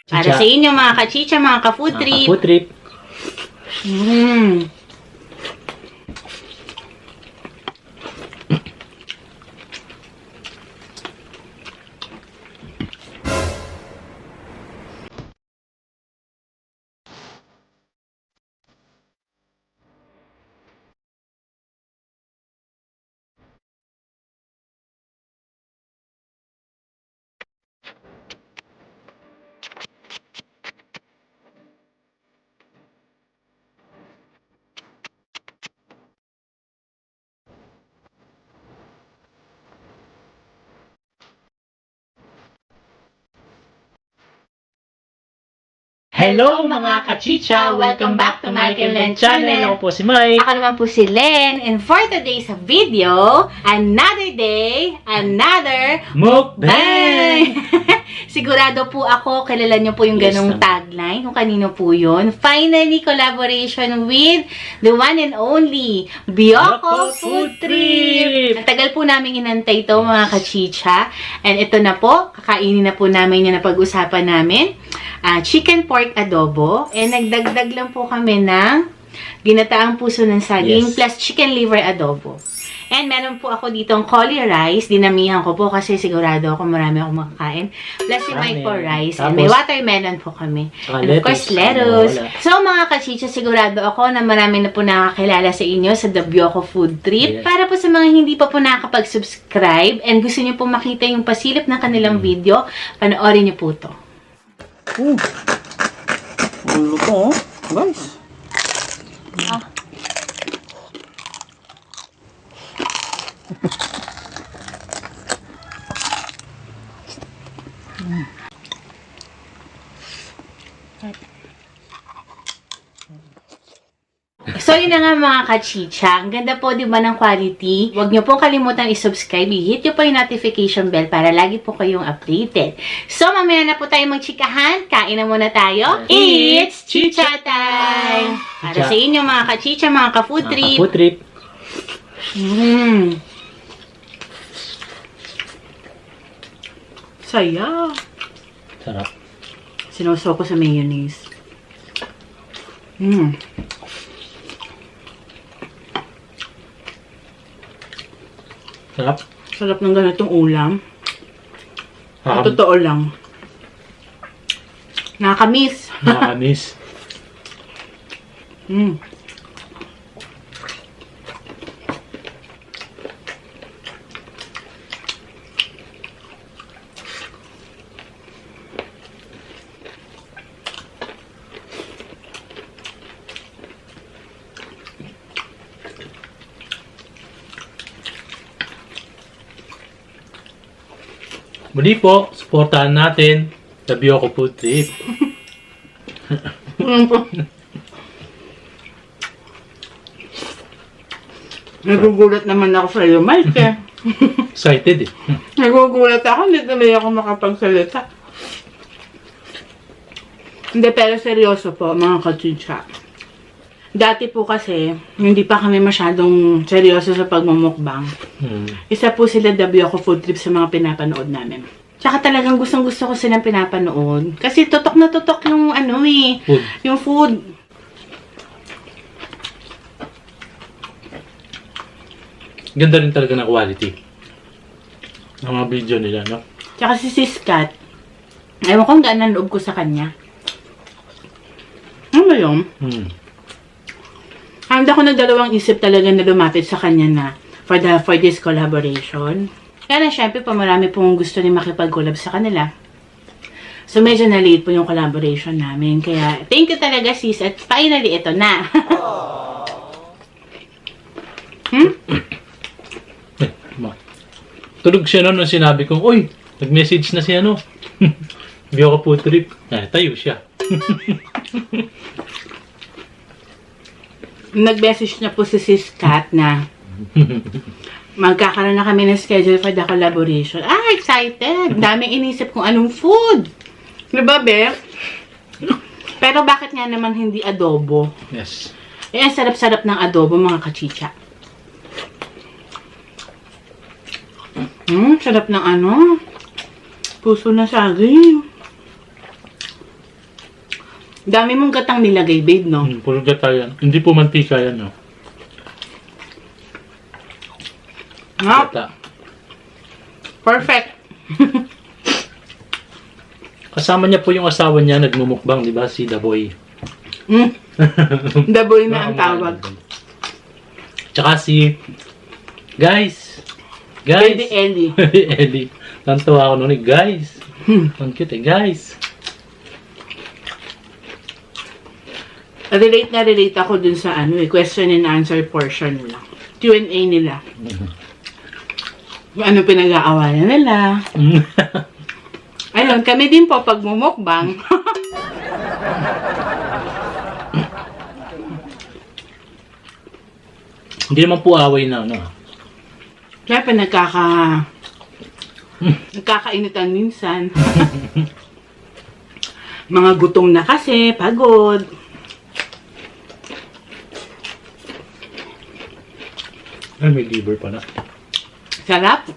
Para sa inyo mga kachicha, mga ka-food trip. Food trip. Hello mga kachicha! Welcome back to Michael Len Channel! Ako po si Mike. Ako naman po si Len. And for today's video, another day, another Mukbang! Sigurado po ako, kilala nyo po yung ganong tagline, kung kanino po yun. Finally, collaboration with the one and only Bioco Food Trip! Ang tagal po namin inantay ito mga kachicha. And ito na po, kakainin na po namin yung napag-usapan namin. Chicken pork adobo. And nagdagdag lang po kami ng ginataang puso ng saging plus chicken liver adobo. And meron po ako ditong cauli rice. Dinamihan ko po kasi sigurado ako marami akong makakain. Plus si Mike po rice. And may watermelon po kami. And of course, lettuce. So mga kachicha, sigurado ako na marami na po nakakilala sa inyo sa The Bioco Food Trip. Para po sa mga hindi pa po nakakapag-subscribe and gusto niyo po makita yung pasilip ng kanilang video, panoorin niyo po to. Ang luto, guys. So, yun na nga mga kachicha. Ang ganda po, di ba, ng quality. Huwag nyo pong kalimutan i-subscribe. I-hit nyo po yung notification bell para lagi po kayong updated. So, mamaya na po tayo magchikahan. Kain na muna tayo. It's chicha time! Para sa inyo mga kachicha, mga ka-food trip. Food trip. Saya. Sarap. Sinuso ko sa mayonnaise. Sarap. Sarap ng ganitong ulam. Totoo lang. Nakakamiss. Nakakamiss. Muli po, supportahan natin The Bioco Food Trip. Nagugulat naman ako sa iyo, Mike. Excited eh. Nagugulat ako, hindi tuloy ako makapagsalita. Hindi, pero seryoso po, mga kachicha. Dati po kasi, hindi pa kami masyadong seryoso sa pagmumukbang. Isa po sila The Bioco Food Trip sa mga pinapanood namin. Tsaka talagang gustong-gusto ko silang pinapanood. Kasi tutok na tutok yung ano eh, Food. yung food. Ganda rin talaga ng quality ng mga video nila, no? Tsaka si Sis Kat, ewan ko gaan ang loob ko sa kanya. Ano ba yun? Hindi ako nagdalawang isip talaga na lumapit sa kanya na for this collaboration. Kaya na syempre pa marami pong gusto rin makipag-collab sa kanila. So medyo na-late po yung collaboration namin. Kaya thank you talaga sis at finally ito na. Tulog siya noon nung sinabi kong, uy, nag-message na si ano. Bioco Food Trip. Tayo siya. Nag-message na po si Sis Kat na magkakaroon na kami ng schedule for the collaboration. Excited! Daming inisip kung anong food. Diba, Be? Pero bakit nga naman hindi adobo? Yes. Ang sarap-sarap ng adobo, mga kachicha. Sarap ng ano? Puso na saging. Dami mong gatang nilagay, babe, no? Puro gata yan. Hindi po mantika yan, no? Nga, Gata. perfect. Kasama niya po yung asawa niya, nagmumukbang, di ba? Si The Boy. Daboy na ang tawag. Tsaka si... Guys! Baby Ellie. Ellie. Nantawa ako noon eh. Guys! Ang cute eh. Guys! Relate na relate ako dun sa question and answer portion nila. Q&A nila. Ano pinag-aawalan nila. Ayun, kami din po pag mumukbang. Hindi naman po away na, ano. Kaya pa nagkakainitan minsan. Mga gutom na kasi, pagod. Ay, may liver pala. Sarap.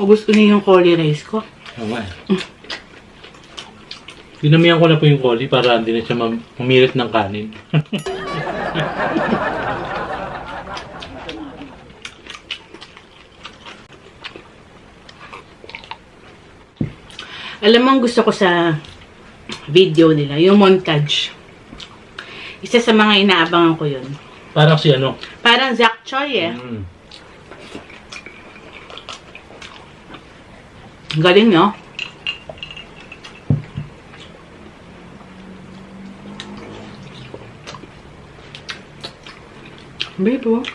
Ubus ko na yung curry rice ko. Tama eh. Dinamihan ko na po yung koli para hindi na siya mamirit ng kanin. Alam mo ang gusto ko sa video nila, yung montage. Isa sa mga inaabangan ko yun. Parang si ano? Parang Zach Choi eh. Galing, no? Bebo.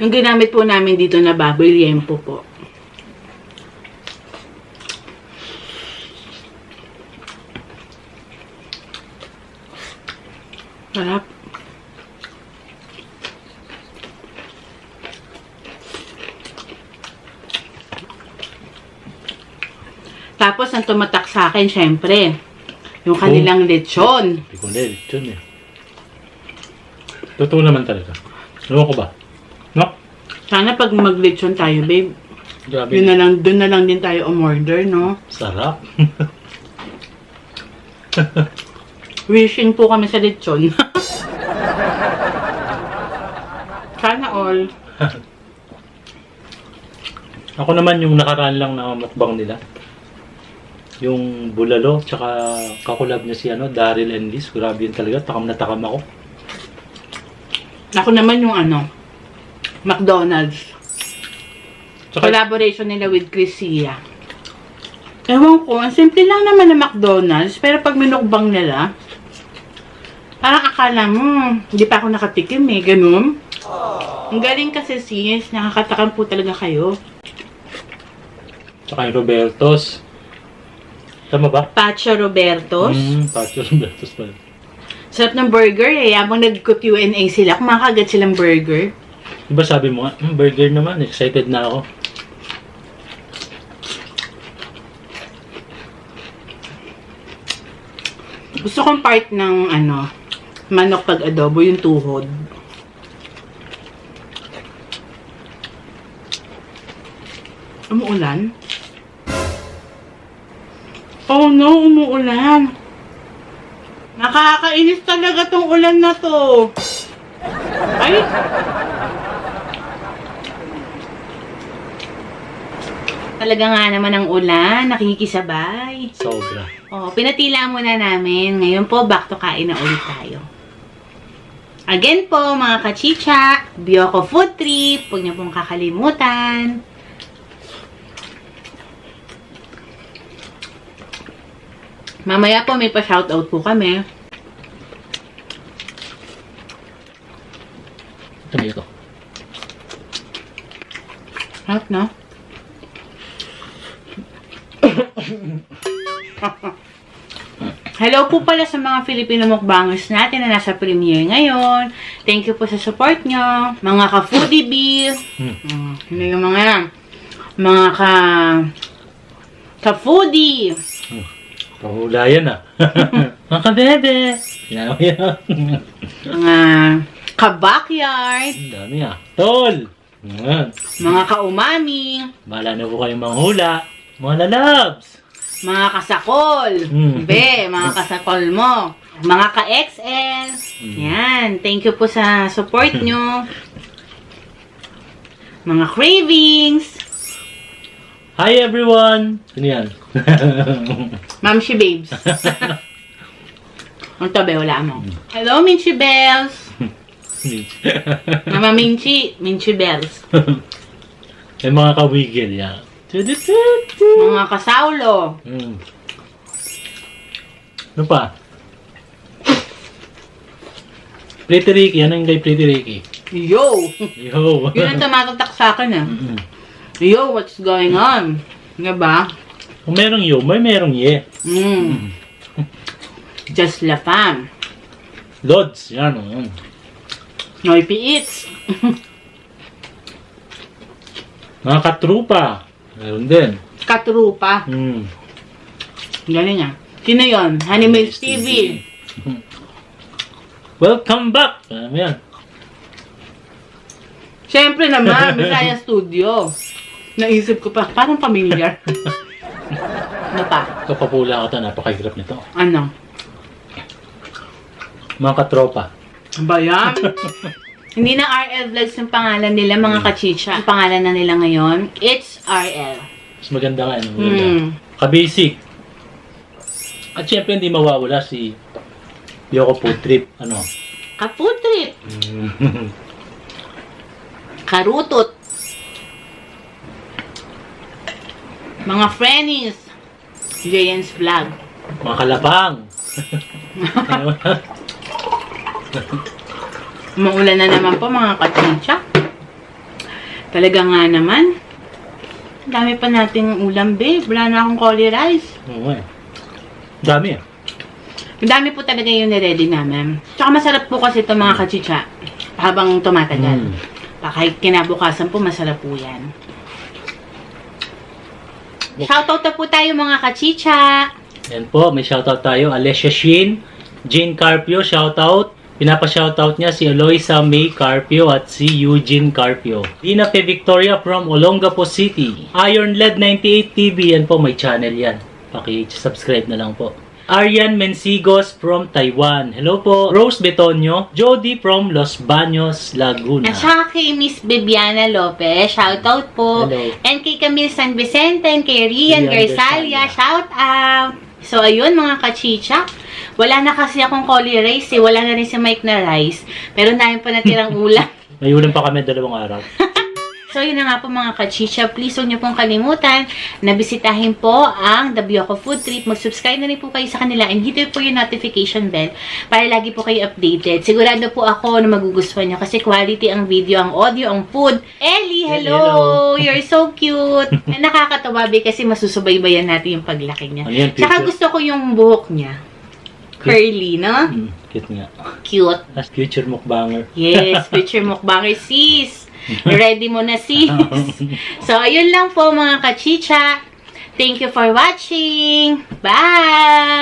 Yung ginamit po namin dito na baboy liempo po. Sarap. Tapos, ang tumatak sa akin, syempre, yung kanilang lechon. Hindi ko na lechon eh. Totoo naman talaga. Ewan ko ba? No? Sana pag mag-lechon tayo, babe, Grabe. doon na lang din tayo umorder, no? Sarap. Wishing po kami sa lechon. Sana all. Ako naman yung nakaraan lang na mukbang nila. Yung bulalo, tsaka kakulab niya si Daryl and Liz. Grabe yun talaga. Takam na takam ako. Ako naman yung McDonald's. Tsaka, Collaboration nila with Chris Sia. Ewan ko, ang simple lang naman na McDonald's, pero pag minukbang nila, parang akala mo, hindi pa ako nakatikim eh, ganun. Ang galing kasi sis, nakakatakam po talaga kayo. tsaka yung Roberto's. Tama ba? Pacho Roberto's. Pacho Roberto's pala. Sarap ng burger eh, habang nag-Q&A sila, kumakagat silang burger. Diba sabi mo nga, burger naman, excited na ako. Gusto kong part ng manok pag adobo, yung tuhod. Umuulan? Oh no, umuulan. Nakakainis talaga tong ulan na to. Ay! Talaga nga naman ang ulan, nakikisabay. Sobra. Oh, pinatila muna namin. Ngayon po, back to kain na ulit tayo. Again po, mga kachicha, Biyoko Food Trip. Huwag niyo pong kakalimutan. Mamaya po, may pa-shoutout po kami. Ito na ito. Harap na. Hello po pala sa mga Filipino mukbangers natin na nasa premiere ngayon. Thank you po sa support nyo. Mga ka-foodie beef. Hindi yung mga ka-foodie. Pahula yan ah. Mga kabebe. Yan yan. Mga ka-backyard. Ang dami ah. Tol. Yan. Mga ka-umami. Bahala na po kayong manghula. Mga lalabs. Mga kasakol. Be, mga kasakol mo. Mga ka-XL. Yan. Thank you po sa support nyo. Mga cravings. Hi everyone. Ano yan? Mamshi Babes. Ang tabi, wala mo. Hello, Minchi Bells. Mama Minchi. Minchi Bells. May mga kawigil yan. Mga kasaulo. Ano pa? Pretty Ricky. Ano yung kay Pretty Ricky? Yo! Yo! Yun ang tumatatak sa akin ah. Yo, what's going on? Diba? Kung merong yo, merong ye. Just la fam. Lods. Yan. Noipy eats. Mga katrupa. Meron din. Katrupa. Galing ah. Sino yun? Animals TV. Welcome back. Ano yan? Siyempre naman, Bisaya Studio. Naisip ko pa, parang familiar. Ano pa? Kapapula ka ito. Napakahirap nito. Ano? Mga katropa. Ba yan? Hindi na RL Vlogs yung pangalan nila, mga kachicha. Ang pangalan na nila ngayon, it's RL. Mas maganda nga. Ano, maganda. Ka-basic. At syempre hindi mawawala si Yoko Food Trip. Ano? Ka-food trip. Karutot. Mga friends. JN's Vlog. Mga kalapang. Maulan na naman po mga kachicha. Talaga nga naman. Dami pa nating ulam, babe. Wala na akong curry rice. Oo eh. Dami ah. Ang dami po talaga yung niready namin. Tsaka masarap po kasi ito mga kachicha. Habang tumatagal. Kahit kinabukasan po, masarap po yan. Shoutout na po tayo mga kachicha. Yan po, may shoutout tayo. Alessia Shin, Jane Carpio, shoutout. Pinapa-shoutout niya si Eloisa May Carpio at si Eugene Carpio. Dina P. Victoria from Olongapo City. Iron Led 98 TV, yan po, may channel yan. Paki-subscribe na lang po. Arian Mensigos from Taiwan. Hello po. Rose Betonio. Jody from Los Baños, Laguna. At saka kay Miss Bibiana Lopez, shoutout po. Hello. And kay Camille San Vicente, and kay Rian Garzalia, shoutout. So, ayun mga kachicha. Wala na kasi akong curry rice eh. Wala na rin si Mike na rice. Pero namin pa natirang ulam. May ulam pa kami 2 araw. So, yun na nga po mga kachicha. Please huwag niyo pong kalimutan na bisitahin po ang The Bioco Food Trip. Mag-subscribe na rin po kayo sa kanila and hit po yung notification bell para lagi po kayo updated. Sigurado po ako na magugustuhan niyo kasi quality ang video, ang audio, ang food. Ellie, hello! You're so cute! Nakakatawa kasi masusubaybayan natin yung paglaki niya. Ano yan, Tsaka gusto ko yung buhok niya. Curly, no? Cute nga. Cute. As future mukbanger. Yes, future mukbanger sis. Ready mo na sis. So, ayun lang po mga kachicha. Thank you for watching. Bye!